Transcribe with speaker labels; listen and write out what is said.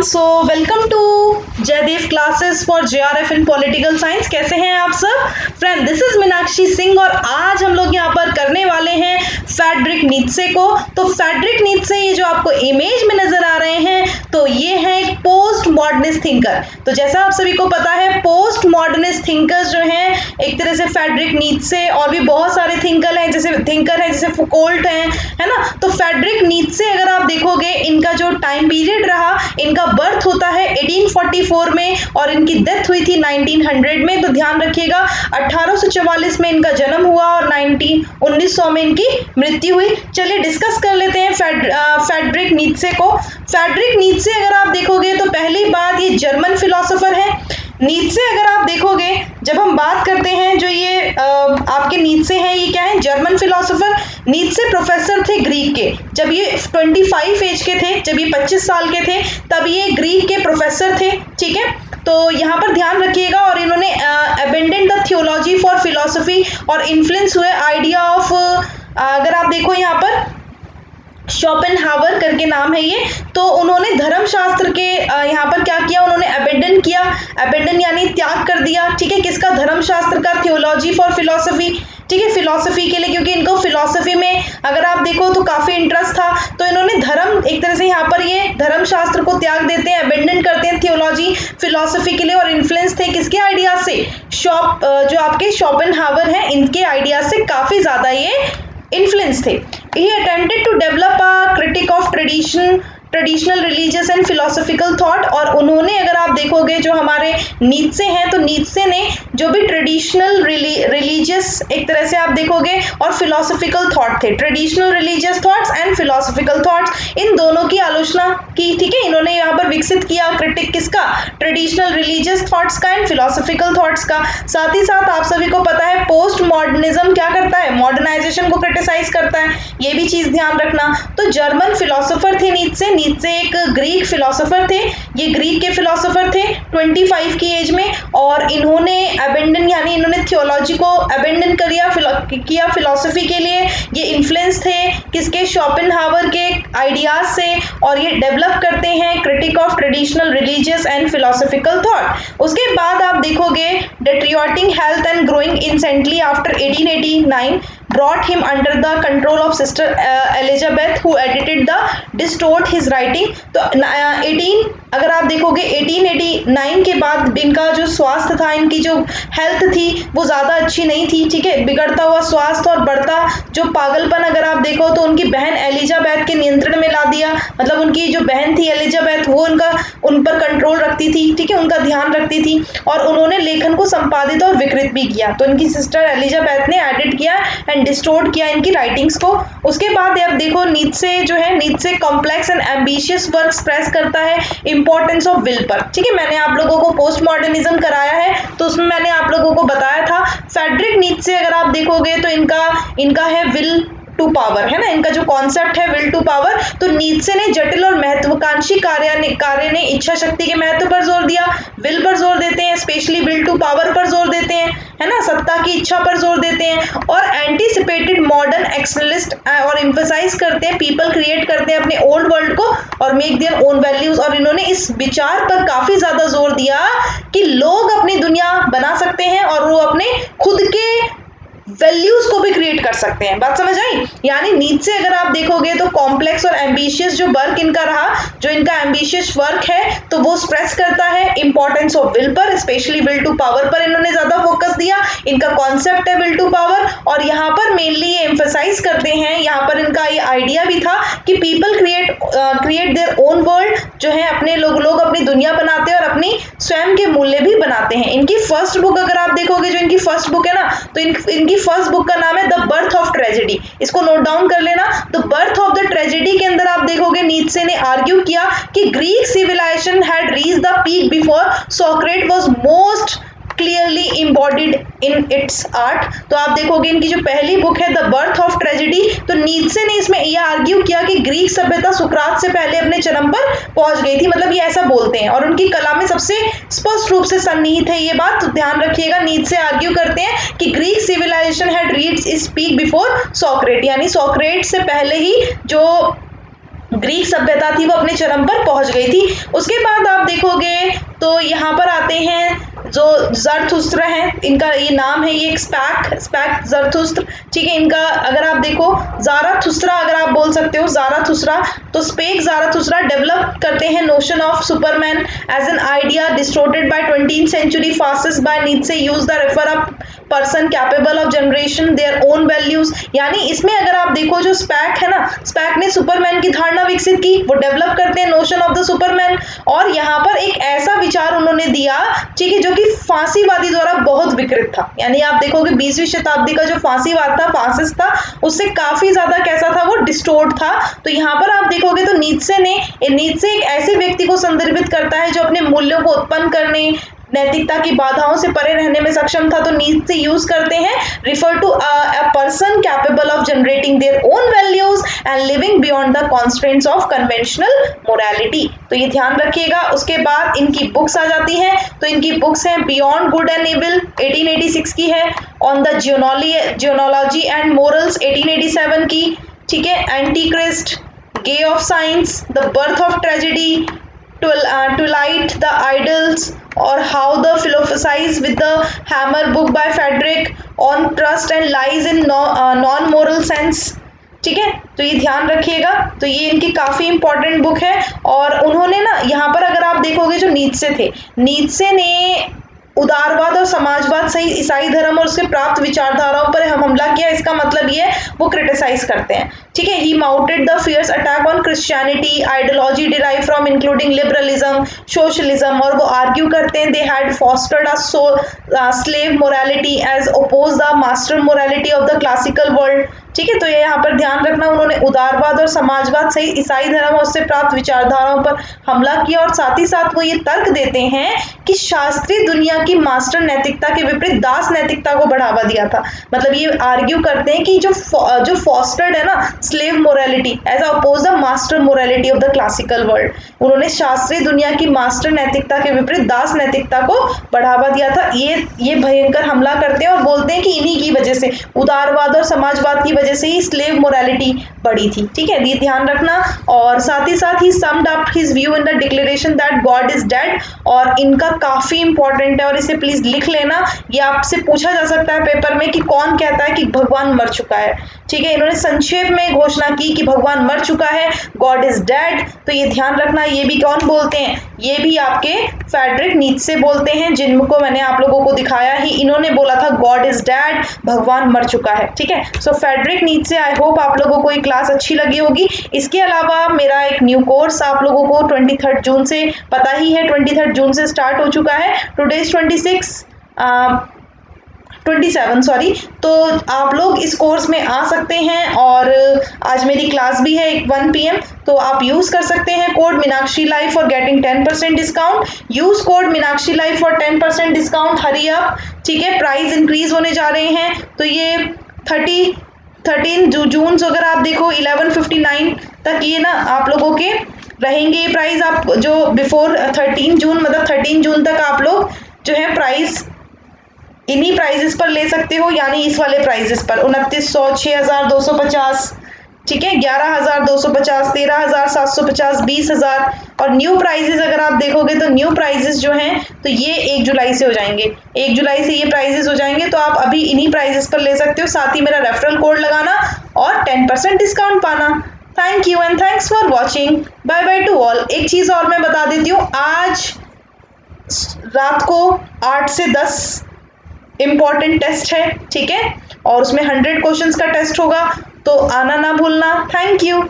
Speaker 1: So welcome to Jaidev classes for JRF in political science. कैसे हैं आप सब friend? This is Meenakshi Singh और आज हम लोग यहाँ पर करने वाले हैं फ्रेडरिक नीत्शे को। तो फ्रेडरिक नीत्शे ये जो आपको इमेज में नजर आ रहे हैं तो ये है एक पोस्ट मॉडर्निस्ट थिंकर। तो जैसा आप सभी को पता है पोस्ट मॉडर्निस्ट थिंकर्स जो हैं एक तरह से फ्रेडरिक नीत्शे और भी बहुत सारे थिंकर हैं जैसे फुकोल्ट हैं, है ना। तो फ्रेडरिक नीत्शे अगर आप देखोगे इनका जो टाइम पीरियड रहा, इनका बर्थ होता है 1844 में और इनकी डेथ हुई थी 1900 में। तो ध्यान रखिएगा 1844 में इनका जन्म हुआ और 1900 में इनकी मृत्यु हुई। चलिए डिस्कस कर लेते हैं फ्रेडरिक नीत्शे को। फ्रेडरिक नीत्शे अगर आप देखोगे तो पहली बात ये जर्मन फिलोसोफर है। नीत्शे अगर आप देखोगे जब हम बात करते हैं जो ये आपके नीत्शे हैं ये क्या है? German philosopher. नीत्शे प्रोफेसर थे ग्रीक के। जब ये 25 एज के थे, जब ये 25 साल के थे तब ये ग्रीक के प्रोफेसर थे, ठीक है। तो यहाँ पर ध्यान रखिएगा और इन्होंने abandoned the theology for philosophy और इन्फ्लुएंस हुए आइडिया ऑफ अगर आप देखो यहाँ पर शोपेनहावर करके नाम है ये। तो उन्होंने धर्मशास्त्र के यहाँ पर क्या किया, उन्होंने अबेंडन किया। अबेंडन यानी त्याग कर दिया, ठीक है। किसका? धर्मशास्त्र का, थियोलॉजी फॉर फिलोसफी, ठीक है, फिलोसफी के लिए, क्योंकि इनको फिलोसफी में अगर आप देखो तो काफी इंटरेस्ट था। तो इन्होंने धर्म एक तरह से यहाँ पर ये धर्मशास्त्र को त्याग देते हैं, अबेंडन करते हैं थियोलॉजी फिलोसफी के लिए और इन्फ्लुएंस थे किसके आइडिया से? जो आपके शोपेनहावर हैं इनके आइडिया से काफी ज्यादा ये इन्फ्लुएंस थे। He attempted to develop a critique of traditional religious and philosophical thought. और उन्होंने अगर आप देखोगे जो हमारे नीत्शे हैं तो नीत्शे ने जो भी ट्रेडिशनल रिलीजियस एक तरह से आप देखोगे और फिलोसफिकल थॉट थे, traditional religious thoughts and philosophical thoughts, इन दोनों की आलोचना की, ठीक है। इन्होंने यहाँ पर विकसित किया क्रिटिक किसका? ट्रेडिशनल रिलीजियस थॉट्स का एंड फिलोसफिकल थॉट्स का। साथ ही साथ आप सभी को पता है पोस्ट मॉडर्निज्म क्या करता है? मॉडर्नाइजेशन को क्रिटिसाइज करता है, ये भी चीज ध्यान रखना। तो जर्मन फिलोसोफर थे नीत्शे एक ग्रीक फिलोसोफर थे। ये ग्रीक के फिलोसोफर थे 25 की एज में और इन्होंने अबेंडन यानी इन्होंने थियोलॉजी को अबेंडन किया फिलोसफी के लिए। ये इन्फ्लुएंस थे किसके? शोपेनहावर के आइडियाज से और ये डेवलप करते हैं critic of traditional religious and philosophical thought. उसके बाद आप देखोगे deteriorating health and growing incessantly after 1889 brought him under the control of sister Elizabeth who edited the distort his writing। तो 18 अगर आप देखोगे 1889 के बाद इनका जो स्वास्थ्य था, इनकी जो हेल्थ थी वो ज़्यादा अच्छी नहीं थी, ठीक है। बिगड़ता हुआ स्वास्थ्य और बढ़ता जो पागलपन अगर आप देखो तो उनकी बहन एलिजाबेथ के नियंत्रण में ला दिया। मतलब उनकी जो बहन थी एलिजाबेथ वो उन पर कंट्रोल रखती थी, ठीक है, उनका ध्यान रखती थी और उन्होंने लेखन को संपादित और विकृत भी किया। तो इनकी सिस्टर एलिजाबेथ ने एडिट किया एंड डिस्टोर्ट किया इनकी राइटिंग्स को। उसके बाद आप देखो नीत्शे जो है, Nietzsche complex and ambitious work express करता है इंपॉर्टेंस ऑफ विल पर, ठीक है। मैंने आप लोगों को पोस्ट मॉडर्निज्म कराया है तो उसमें मैंने आप लोगों को बताया था फ्रेडरिक नीत्शे अगर आप देखोगे तो इनका है विल टू पावर, है ना। इनका जो कॉन्सेप्ट है विल टू पावर। तो नीत्शे ने जटिल और महत्वाकांक्षी कार्य ने इच्छा शक्ति के महत्व पर जोर दिया, विल पर जोर देते हैं, स्पेशली विल टू पावर पर जोर देते हैं, है ना, सत्ता की इच्छा पर जोर देते हैं और एंटीसिपेटेड मॉडर्न एक्सटर्नलिस्ट और एम्फसाइज करते हैं पीपल क्रिएट करते हैं अपने ओल्ड वर्ल्ड को और मेक देयर ओन वैल्यूज। और इन्होंने इस विचार पर काफी ज्यादा जोर दिया कि लोग अपनी दुनिया बना सकते हैं और वो अपने खुद के वैल्यूज को भी क्रिएट कर सकते हैं। बात समझ आई? यानी नीत्शे अगर आप देखोगे तो कॉम्प्लेक्स और एम्बिशियस जो वर्क इनका रहा, जो इनका एम्बिशियस वर्क है तो वो स्ट्रेस करता है इंपॉर्टेंस ऑफ विल पर, स्पेशली विल टू पावर पर इन्होंने ज्यादा फोकस दिया। इनका कॉन्सेप्ट है विल टू पावर और यहाँ पर मेनली ये एम्फसाइज करते हैं, यहाँ पर इनका ये आइडिया भी था कि people create their own world, जो है अपने लोग अपनी दुनिया बनाते हैं और अपनी स्वयं के मूल्य भी बनाते हैं। इनकी फर्स्ट बुक अगर आप देखोगे, जो इनकी फर्स्ट बुक है ना, तो इनकी फर्स्ट बुक का नाम है द बर्थ ऑफ ट्रेजेडी। इसको नोट डाउन कर लेना। The birth of the tragedy के अंदर आप देखोगे नीत्शे ने आर्ग्यू किया कि Greek civilization had reached the peak before Socrates was most clearly embodied in its art. तो आप देखोगे इनकी जो पहली बुक है द बर्थ ऑफ ट्रेजेडी, तो नीत्शे ने इसमें यह आर्ग्यू किया कि ग्रीक सभ्यता सुकरात से पहले अपने चरम पर पहुंच गई थी, मतलब ये ऐसा बोलते हैं और उनकी कला में सबसे स्पष्ट रूप से सन्निहित है ये बात। तो ध्यान रखिएगा नीत्शे आर्ग्यू करते हैं कि Greek civilization had reached its peak before Socrates, यानी सोक्रेट से पहले ही जो ग्रीक सभ्यता थी वो अपने चरम पर पहुंच गई थी। उसके बाद आप देखोगे तो यहाँ पर आते हैं जो ज़रथुस्त्र हैं, इनका ये नाम है, ये एक स्पैक ज़रथुस्त्र, ठीक है। इनका अगर आप देखो ज़ाराथुस्त्रा अगर आप बोल सकते हो ज़ाराथुस्त्रा, तो स्पेक ज़ाराथुस्त्रा डेवलप करते हैं notion of superman as an idea distorted by 20th century fascist by Nietzsche use the refer a person capable of generation their own values. यानी इसमें अगर आप देखो जो स्पैक है ना, स्पैक ने सुपरमैन की धारणा विकसित की, वो डेवलप करते हैं नोशन ऑफ द सुपरमैन, और यहाँ पर एक ऐसा विचार उन्होंने दिया, ठीक है, जो कि फांसीवादी द्वारा बहुत विकृत था। यानी आप देखोगे 20वीं शताब्दी का जो फांसीवाद था, फासिस्ट था, उससे काफी ज्यादा कैसा था, वो डिस्टोर्ट था। तो यहाँ पर आप देखोगे तो नीत्शे एक ऐसे व्यक्ति को संदर्भित करता है जो अपने मूल्यों को उत्पन्न करने, नैतिकता की बाधाओं से परे रहने में सक्षम था। तो नीत्शे यूज करते हैं refer to a person capable of generating their own values and living beyond the constraints of conventional morality. तो ये ध्यान रखिएगा। उसके बाद इनकी बुक्स आ जाती हैं, तो इनकी बुक्स हैं बियॉन्ड गुड एंड इविल 1886 की है, on the genealogy and morals 1887 की, ठीक है, Antichrist, gay of science, the birth of tragedy, to light the idols, और how the philosophize with the hammer book by Frederick on trust and lies in non moral sense, ठीक है। तो ये ध्यान रखिएगा। तो ये इनकी काफी इंपॉर्टेंट बुक है। और उन्होंने ना यहाँ पर अगर आप देखोगे जो नीत्शे ने उदारवाद और समाजवाद सहित ईसाई धर्म और उसके प्राप्त विचारधाराओं पर हमला किया। इसका मतलब ये वो क्रिटिसाइज करते हैं, ठीक है। He mounted the fierce attack on Christianity ideology derive from including liberalism socialism, और वो आर्ग्यू करते हैं they had fostered a slave morality as oppose the master morality of the classical world, ठीक है। तो ये यहाँ पर ध्यान रखना, उन्होंने उदारवाद और समाजवाद सहित ईसाई धर्म और उससे प्राप्त विचारधाराओं पर हमला किया। और साथ ही साथ वो ये तर्क देते हैं कि शास्त्रीय दुनिया की मास्टर नैतिकता के विपरीत दास नैतिकता को बढ़ावा दिया था। मतलब ये आर्ग्यू करते हैं कि जो फॉस्टर्ड है ना slave morality as opposed the master morality of the classical world, उन्होंने शास्त्रीय दुनिया की मास्टर नैतिकता के विपरीत दास नैतिकता को बढ़ावा दिया था। ये भयंकर हमला करते हैं और बोलते हैं कि इन्हीं की वजह से, उदारवाद और समाजवाद की वजह से ही स्लेव मोरालिटी बढ़ी थी, ठीक है। ये ध्यान रखना। और साथ ही summed up his view in the declaration that God is dead, और इनका काफी इंपॉर्टेंट है और इसे प्लीज लिख लेना। ये आपसे पूछा जा सकता है पेपर में कि कौन कहता है कि भगवान मर चुका है, ठीक है। इन्होंने संक्षेप में घोषणा की कि भगवान मर चुका है, गॉड इज डेड। तो ये ध्यान रखना। ये भी कौन बोलते हैं? ये भी आपके फ्रेडरिक नीत्शे बोलते हैं, जिनको मैंने आप लोगों को दिखाया ही। इन्होंने बोला था गॉड इज डेड, भगवान मर चुका है, ठीक है। सो फ्रेडरिक नीत्शे, आई होप आप लोगों को ये क्लास अच्छी लगी होगी। इसके अलावा मेरा एक न्यू कोर्स आप लोगों को 23 जून से, पता ही है 23 जून से स्टार्ट हो चुका है। Today is 27 sorry. तो आप लोग इस कोर्स में आ सकते हैं, और आज मेरी क्लास भी है 1 PM, तो आप यूज कर सकते हैं code Meenakshi live for getting 10% discount. Use code Meenakshi live for 10% discount, hurry up, ठीक है। प्राइस इंक्रीज होने जा रहे हैं, तो ये 13 जून से अगर आप देखो 11:59 तक ये ना आप लोगों के रहेंगे प्राइस। आप जो बिफोर 13 जून मतलब 13 जून तक आप लोग जो है प्राइस इन्हीं प्राइजेस पर ले सकते हो, यानी इस वाले प्राइजेस पर 2900, 6250, ठीक है, 11250, 13750, 20000। और न्यू प्राइजेस अगर आप देखोगे तो न्यू प्राइजेस जो हैं तो ये 1 जुलाई से हो जाएंगे, 1 जुलाई से ये प्राइजेस हो जाएंगे। तो आप अभी इन्हीं प्राइजेस पर ले सकते हो। साथ ही मेरा रेफरल कोड लगाना और 10% डिस्काउंट पाना। Thank you and thanks for watching. Bye bye to all. एक चीज और मैं बता देती हूँ, आज रात को 8 से 10 इम्पॉर्टेंट टेस्ट है, ठीक है, और उसमें 100 क्वेश्चंस का टेस्ट होगा, तो आना ना भूलना। Thank you.